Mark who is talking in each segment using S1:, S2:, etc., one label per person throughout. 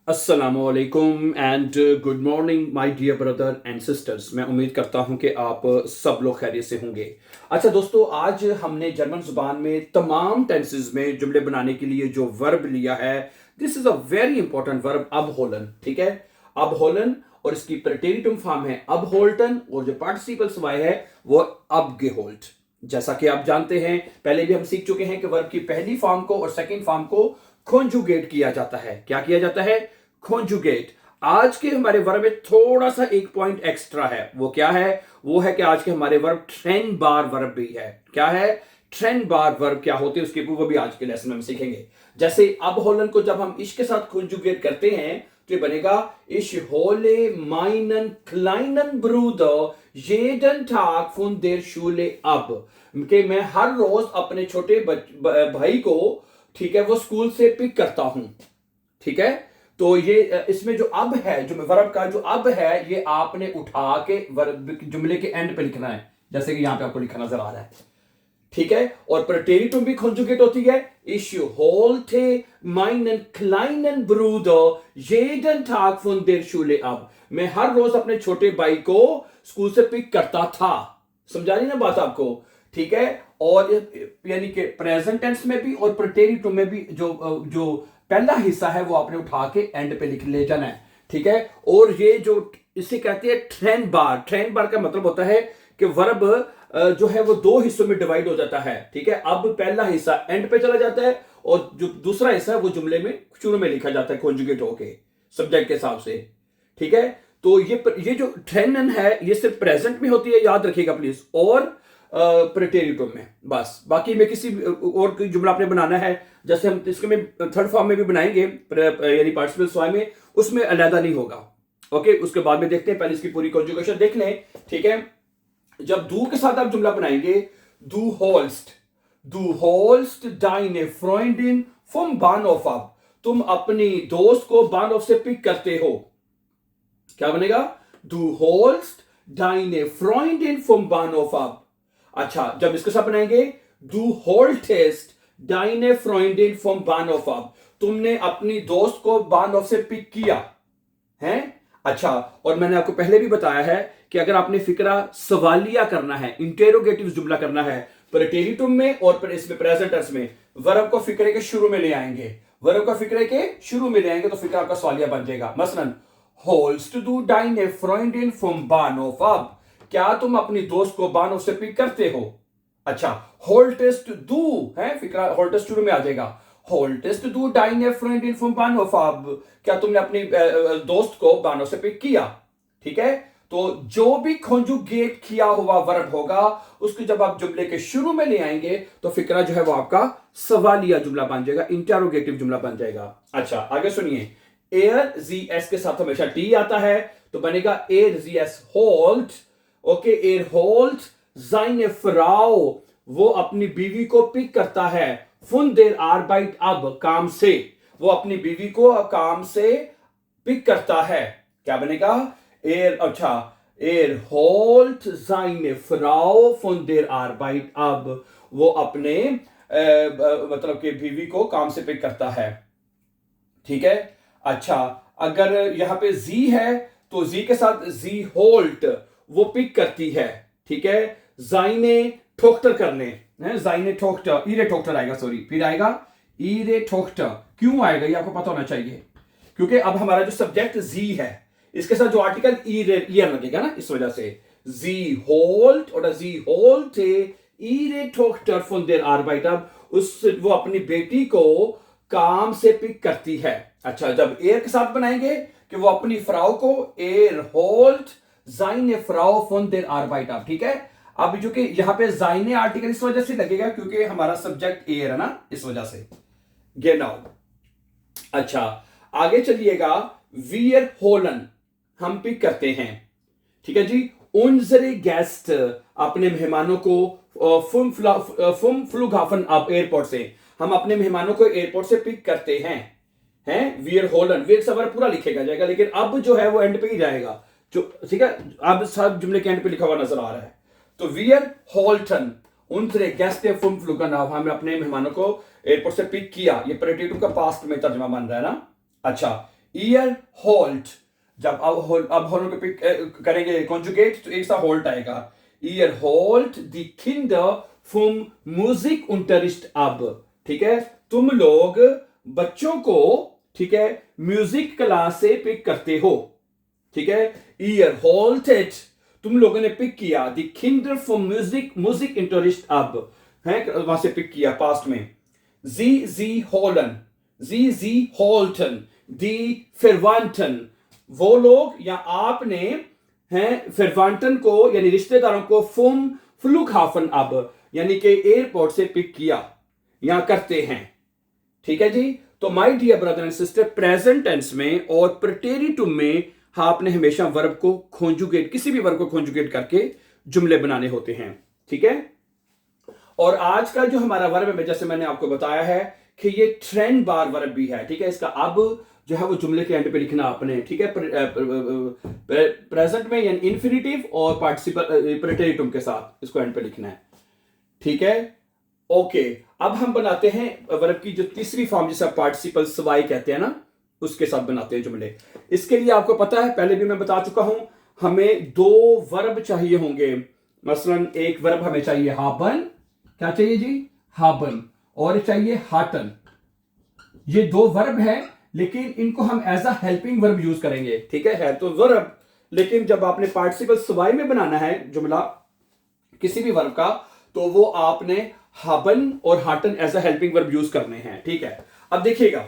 S1: अस्सलामुअलैकुम and good morning my dear brother and sisters. मैं उम्मीद करता हूं कि आप सब लोग खैरियत से होंगे। अच्छा दोस्तों, आज हमने जर्मन जुबान में तमाम टेंसेस में जुमले बनाने के लिए जो वर्ब लिया है, this is a very important verb, अबहोलन। ठीक है, अबहोलन, और इसकी प्रेटेरिटुम फॉर्म है अबहोल्टन, और जो पार्टिसिपल वाई है वो अबगेहोल्ट। जैसा कि आप जानते हैं, पहले भी हम सीख चुके हैं कि वर्ब की पहली फॉर्म को और सेकंड फॉर्म को कॉन्जुगेट किया जाता है। क्या किया जाता है? कॉन्जुगेट। आज के हमारे वर्ब में थोड़ा सा एक पॉइंट एक्स्ट्रा है। वो क्या है? वो है कि आज के हमारे वर्ब ट्रेन बार वर्ब भी है। क्या है? ट्रेन बार वर्ब क्या होते हैं उसके वो भी आज के लेसन में हम सीखेंगे। जैसे अब होलन को जब हम इश के साथ कॉन्जुगेट करते हैं तो ये बनेगा इश होले माइनन क्लाइनन ब्रूदर jeden Tag von der Schule ab। कि मैं हर रोज अपने छोटे भाई को, ठीक है, वो स्कूल से पिक करता हूं। ठीक है, तो ये इसमें जो अब है, जो वर्ब का जो अब है, ये आपने उठा के वर्ब जुमले के एंड पे लिखना है, जैसे कि यहां पे आपको लिखा नजर आ रहा है। ठीक है, और प्रेटेरिटुम भी कॉन्जुगेट होती है। Ich holte meinen kleinen Bruder jeden Tag von der Schule ab। मैं हर रोज अपने छोटे भाई को स्कूल से पिक करता था। समझा रही ना बात आपको? ठीक है, और यानी कि प्रेजेंट टेंस में भी और प्रेटेरिटुम में भी जो जो पहला हिस्सा है वो आपने उठा के एंड पे लिख ले जाना है। ठीक है, और ये जो इसे कहते हैं ट्रेन बार। ट्रेन बार का मतलब होता है कि वर्ब जो है वो दो हिस्सों में डिवाइड हो जाता है। ठीक है, अब पहला हिस्सा एंड पे चला जाता है और जो दूसरा हिस्सा है वो जुमले में शुरू में लिखा जाता है कॉन्जुगेट होके सब्जेक्ट के हिसाब से। ठीक है, तो ये जो ट्रेनन है ये सिर्फ प्रेजेंट में होती है, याद रखिएगा प्लीज, और प्रेटेरिटुम में बस। बाकी में किसी और कोई जुमला आपने बनाना है, जैसे हम इसके में थर्ड फॉर्म में भी बनाएंगे, यानी पार्टिसिपल स्वाय में, उसमें अलहदा नहीं होगा। ओके, उसके बाद में देखते हैं, पहले इसकी पूरी कॉन्जुगेशन देख लें। ठीक है, जब दू के साथ आप जुमला बनाएंगे, दू होल्स्ट डाइने फ्रेंडिन फ्रॉम बानहोफ ab। तुम अपनी दोस्त को बानहोफ से पिक करते हो। क्या बनेगा? दू होल्स्ट डाइने फ्रेंडिन फ्रॉम बानहोफ ab। अच्छा, जब इसके साथ बनाएंगे, दू होल्टेस्ट डाइने फ्रेंडिन फ्रॉम बानहोफ ab। तुमने अपनी दोस्त को बानहोफ से पिक किया है। अच्छा, और मैंने आपको पहले भी बताया है कि अगर आपने फिक्रा सवालिया करना है, इंटेरोगेटिव जुमला करना है, प्रेटेरिटुम में और इसमें प्रेजेंट टेंस में, वर्ब को फिक्रे के शुरू में ले आएंगे। वर्ब को फिक्रे के शुरू में ले आएंगे तो फिक्रा आपका सवालिया बन जाएगा। मसलन होल्स्ट डू डाइने फ्रेंडिन फ्रॉम बानहोफ ab। क्या तुम अपनी दोस्त को बानहोफ से पिक करते हो? अच्छा, होल्टेस्ट डू है, फिक्रा होल्टेस्ट शुरू में आ जाएगा। होल्टेस्ट डू डाइने फ्रेंडिन फ्रॉम बानहोफ ab। क्या तुमने अपनी दोस्त को बानहोफ से पिक किया? ठीक है, तो जो भी कॉन्जुगेट किया हुआ वर्ब होगा उसको जब आप जुमले के शुरू में ले आएंगे तो फिक्रा जो है वो आपका सवालिया जुमला बन जाएगा, इंटेरोगेटिव जुमला बन जाएगा। अच्छा, आगे सुनिए, एयर जी एस के साथ हमेशा टी आता है, तो बनेगा एयर जी एस होल्ट। ओके, एयर होल्ट जाइने फ्राउ, वो अपनी बीवी को पिक करता है, फुन देर आर्बाइट अब, काम से, वो अपनी बीवी को काम से पिक करता है। क्या बनेगा? एयर, अच्छा, एयर होल्ट seine Frau von der Arbeit ab। वो अपने मतलब कि बीवी को काम से पिक करता है। ठीक है, अच्छा, अगर यहां पे जी है तो जी के साथ जी होल्ट, वो पिक करती है। ठीक है, जाइने ठोक्टर करने है, जाइने ठोक्टर, ईरे ठोक्टर आएगा, सॉरी, फिर आएगा ईरे ठोक्टर। क्यों आएगा ये आपको पता होना चाहिए, क्योंकि अब हमारा जो सब्जेक्ट जी है इसके साथ जो आर्टिकल ईयर लगेगा ना, इस वजह से जी होल्ट और जी होल्ट ईरे ठोक्टर फ्रॉम देयर आर्बाइट ab। उस वो अपनी बेटी को काम से पिक करती है। अच्छा, जब एयर के साथ बनाएंगे कि वो अपनी फ्राउ को, एयर होल्ट जाइने फ्राउ फ्रॉम देयर आर्बाइट ab। ठीक है, अब जो कि यहां पे जाइने आर्टिकल इस वजह से लगेगा क्योंकि हमारा सब्जेक्ट एयर है ना, इस वजह से। गेनाउ। अच्छा, आगे चलिएगा, वियर होलन हम पिक करते हैं। ठीक है जी, उनजरे गेस्ट, अपने मेहमानों को फुम फ्लुगहाफन ab, एयरपोर्ट से, हम अपने मेहमानों को एयरपोर्ट से पिक करते हैं वियर होलन। वियर सबर पूरा लिखेगा जाएगा, लेकिन अब जो है वो एंड पे ही जाएगा, जो ठीक है, अब सब जुमले के एंड पे लिखा हुआ नजर आ रहा है। तो वियर होल्टन उनसे गेस्ट फुम फ्लुगन ab, हमने अपने मेहमानों को एयरपोर्ट से पिक किया। ये प्रेटेरिटुम का पास्ट में तर्जुमा बन रहा है ना। अच्छा, ईयर होल्ट, जब अब होल्ड पे करेंगे कॉन्जुगेट तो एक सा होल्ट आएगा। ईयर होल्ट दी किंडर फ्रॉम म्यूजिक unterricht अब, ठीक है, तुम लोग बच्चों को, ठीक है, म्यूजिक क्लास से पिक करते हो, ठीक है। ईयर होल्टेड, तुम लोगों ने पिक किया, दी किंडर फ्रॉम म्यूजिक unterricht अब, है वहां से पिक किया पास्ट में। जी होलन, जी होल्टन, दी फिरवांटन, वो लोग या आपने हैं फिरवांटन को यानी रिश्तेदारों को फ्रॉम फ्लूगहाफन अब यानी कि एयरपोर्ट से पिक किया या करते हैं, ठीक है जी। तो my dear brother and sister, present tense में और प्रेटेरिटुम में आपने हमेशा वर्ब को कॉन्जुगेट, किसी भी वर्ब को कॉन्जुगेट करके जुमले बनाने होते हैं, ठीक है। और आज का जो हमारा वर्ब है, जैसे मैंने आपको बताया है कि ये ट्रेंड बार वर्ब भी है, ठीक है। इसका अब जो है वो जुमले के एंड पे लिखना आपने, ठीक है, प्रेजेंट में यानी इन्फिनिटिव और पार्टिसिपल प्रेटेरिटुम के साथ इसको एंड पे लिखना है, ठीक है। ओके, अब हम बनाते हैं वर्ब की जो तीसरी फॉर्म जिसे पार्टिसिपल सवाई कहते हैं ना, उसके साथ बनाते हैं जुमले। इसके लिए आपको पता है, पहले भी मैं बता चुका हूं, हमें दो वर्ब चाहिए होंगे। मसलन एक वर्ब हमें चाहिए हाबन, क्या चाहिए जी, हाबन, और चाहिए हाटन। ये दो वर्ब है लेकिन इनको हम as a helping verb use करेंगे, ठीक है तो वर्ब, लेकिन जब आपने पार्टिसिपल सवाई में बनाना है जुमला किसी भी वर्ब का, तो वो आपने हाबन और हाटन as a helping verb use करने हैं, ठीक है। अब देखिएगा,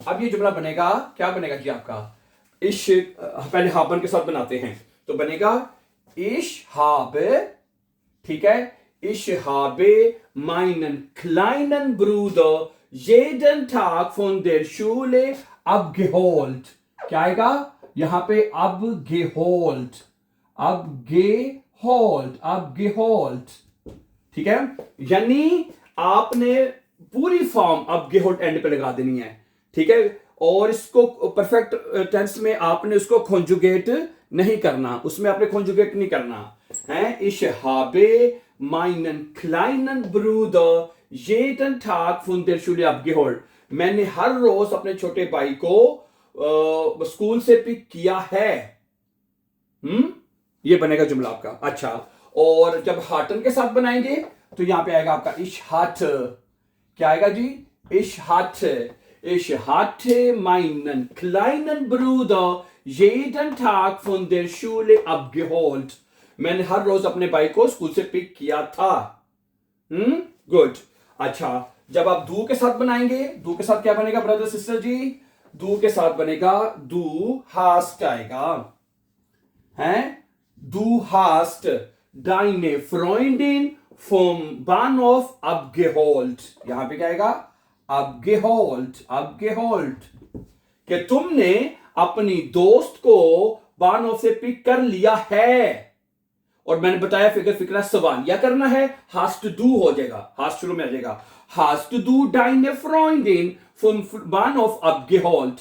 S1: अब ये जुमला बनेगा, क्या बनेगा जी आपका, इश, पहले हाबन के साथ बनाते हैं, तो बनेगा इश हाबे, ठीक है, इश हाबे माइनन क्लाइनन ब्रूदर jeden Tag von der Schule abgeholt, क्या आएगा यहां पे, abgeholt, abgeholt, ठीक है। यानी आपने पूरी फॉर्म abgeholt एंड पे लगा देनी है, ठीक है। और इसको परफेक्ट टेंस में आपने उसको कॉन्जुगेट नहीं करना, उसमें आपने कॉन्जुगेट नहीं करना है। Ich habe meinen kleinen Bruder jeden Tag von der Schule abgeholt, मैंने हर रोज अपने छोटे भाई को स्कूल से पिक किया है। ये बनेगा जुमला आपका। अच्छा, और जब हाटन के साथ बनाएंगे तो यहां पे आएगा आपका ich hatte, क्या आएगा जी, ich hatte meinen kleinen Bruder jeden Tag von der Schule abgeholt, मैंने हर रोज अपने भाई को स्कूल से पिक किया था। गुड। अच्छा, जब आप दू के साथ बनाएंगे, दू के साथ क्या बनेगा ब्रदर सिस्टर जी, दू के साथ बनेगा दू हास्ट आएगा, हैं, दू hast deine Freundin vom Bahnhof abgeholt, यहां पे क्या आएगा, abgeholt, कि तुमने अपनी दोस्त को बानहोफ से पिक कर लिया है। और मैंने बताया फिक्रा सवाल या करना है, hast du हो जाएगा, hast शुरू में आ जाएगा, hast du deine Freundin vom Bahnhof abgeholt।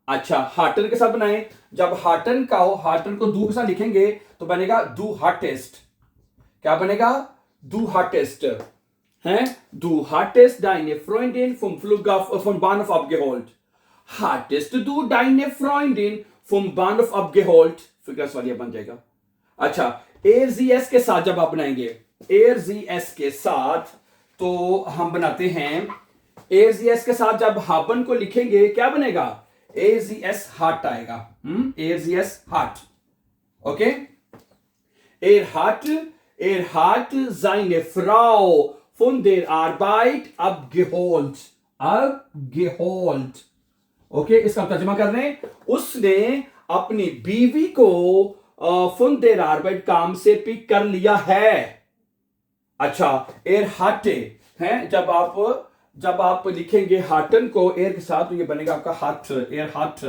S1: अच्छा, हाटन के साथ बनाए, जब हाटन का हो, हाटन को दू के साथ लिखेंगे तो बनेगा du hattest, क्या बनेगा, du hattest, हैं, du hattest deine Freundin vom Bahnhof abgeholt, hattest du deine Freundin vom Bahnhof abgeholt, फिक्रा सवाल बन जाएगा। अच्छा, एयरजीएस के साथ जब आप बनाएंगे, एयरजीएस के साथ तो हम बनाते हैं, एयरजीएस के साथ जब हाबन को लिखेंगे क्या बनेगा, एयरजीएस हार्ट आएगा, एयरजीएस हार्ट, okay. er hat seine Frau von der Arbeit abgeholt, okay. इसका तर्जुमा कर रहे हैं, उसने अपनी बीवी को von der Arbeit काम से पिक कर लिया है। अच्छा, एर हाटे है, जब आप लिखेंगे हाटन को एयर के साथ तो ये बनेगा आपका हाट, एर हाट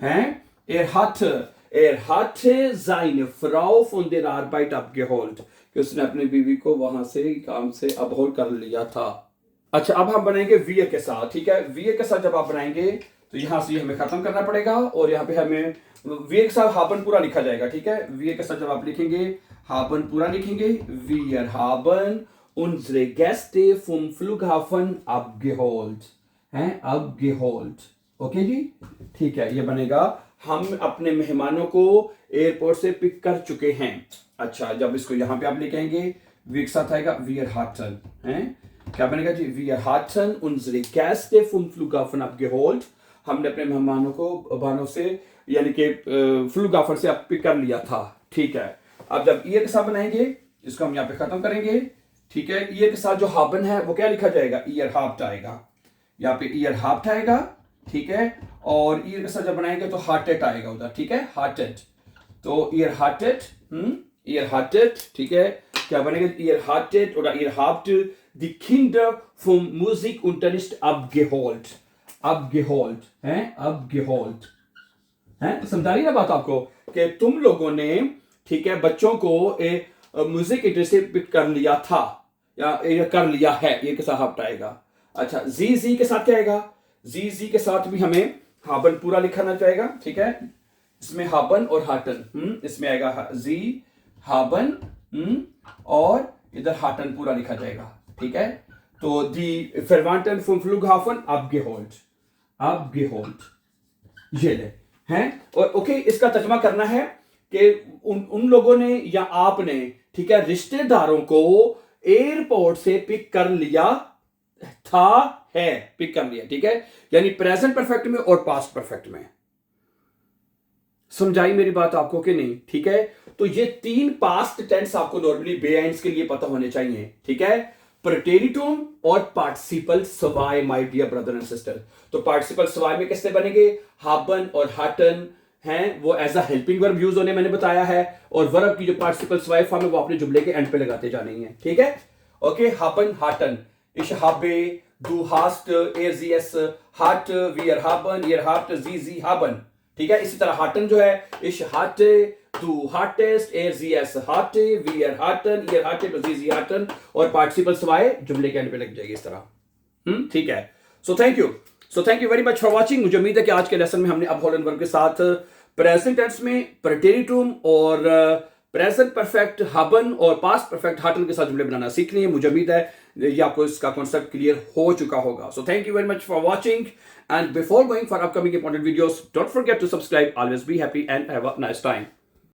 S1: है, er hatte seine Frau von der Arbeit abgeholt, कि उसने अपनी बीवी को वहां से काम से अपहोल कर लिया था। अच्छा, अब हम बनाएंगे वीए के साथ, ठीक है। वीए के साथ जब आप बनाएंगे तो यहां से हमें खत्म करना पड़ेगा और यहाँ पे हमें वीए के साथ हाबन पूरा लिखा जाएगा, ठीक है। वीए के साथ जब आप लिखेंगे हाबन पूरा लिखेंगे, wir haben unsere Gäste vom Flughafen abgeholt, हैं, abgeholt, ओके जी, ठीक है, ये बनेगा हम अपने मेहमानों को एयरपोर्ट से पिक कर चुके हैं। अच्छा, जब इसको यहाँ पे आप लिखेंगे वी के साथ आएगा wir hatten, हैं क्या बनेगा जी, wir hatten unsere Gäste vom Flughafen abgeholt। हमने अपने मेहमानों को बानों से यानी कि फ्लूगाफर से आप पिक कर लिया था। ठीक है, अब जब ईयर के साथ बनाएंगे इसको हम यहाँ पे खत्म करेंगे। ठीक है, ईयर के साथ जो हाबन है वो क्या लिखा जाएगा, ईयर हाफ्ट आएगा, यहाँ पे ईयर हाफ्ट आएगा। ठीक है, और ईयर के साथ जब बनाएंगे तो हार्टेड आएगा उधर। ठीक है, हार्टेड, तो ईयर हार्टेड, ईयर हार्टेड। ठीक है, क्या बनेगा, year hearted oder ihr habt die Kinder vom Musikunterricht abgeholt, abgeholt है, abgeholt है, समझा रही ना बात आपको कि तुम लोगों ने, ठीक है, बच्चों को म्यूजिक इंटरेस्ट से पिक कर लिया था या कर लिया है, ये के साथ हाफ्ट आएगा। अच्छा, जी के साथ क्या आएगा, जी के साथ भी हमें हाबन पूरा लिखना चाहेगा। ठीक है, इसमें हाबन और हाटन, इसमें आएगा जी हाबन, और इधर हाटन पूरा लिखा जाएगा। ठीक है, तो दी Verwandten vom Flughafen abgeholt, abgeholt, ये ले हैं। और ओके, इसका तर्जमा करना है कि उन लोगों ने या आपने, ठीक है, रिश्तेदारों को एयरपोर्ट से पिक कर लिया था, है, पिक कर लिया। ठीक है, यानी प्रेजेंट परफेक्ट में और पास्ट परफेक्ट में। समझाई मेरी बात आपको कि नहीं? ठीक है, तो ये 3 पास्ट टेंस आपको नॉर्मली बेआइंस के लिए पता होने चाहिए। ठीक है, प्रेटेरिटुम और पार्टिसिपल सवाई, my dear brother and sister. तो पार्टिसिपल सवाई में कैसे बनेंगे, हाबन और हाटन हैं, वो as a helping verb use होने मैंने बताया है, और वर्ब की जो पार्टिसिपल सवाई फॉर्म है वो अपने जुमले के एंड पे लगाते जाने हैं। ठीक है, ओके, हाबन हाटन, ich habe, du hast, sie es hat, wir haben, ihr habt, sie haben। ठीक है, इसी तरह हाटन जो है, ich hatte, du hattest, sie es hatte, wir hatten, ihr hattet, sie hatten, और पार्टिसिपल सवाए जुमले के एंड पे लग जाएगी इस तरह। ठीक है, सो thank you very much for watching. मुझे उम्मीद है कि आज के लेसन में हमने अब होलन वर्ब के साथ प्रेजेंट टेंस में प्रेटेरिटुम और प्रेजेंट परफेक्ट हाबन और पास्ट परफेक्ट हाटन के साथ जुमले बनाना सीख लिए। मुझे उम्मीद है ये आपको इसका कॉन्सेप्ट क्लियर हो चुका होगा। So thank you very much for watching, and before going for upcoming important videos, don't forget to subscribe. Always be happy and have a nice time.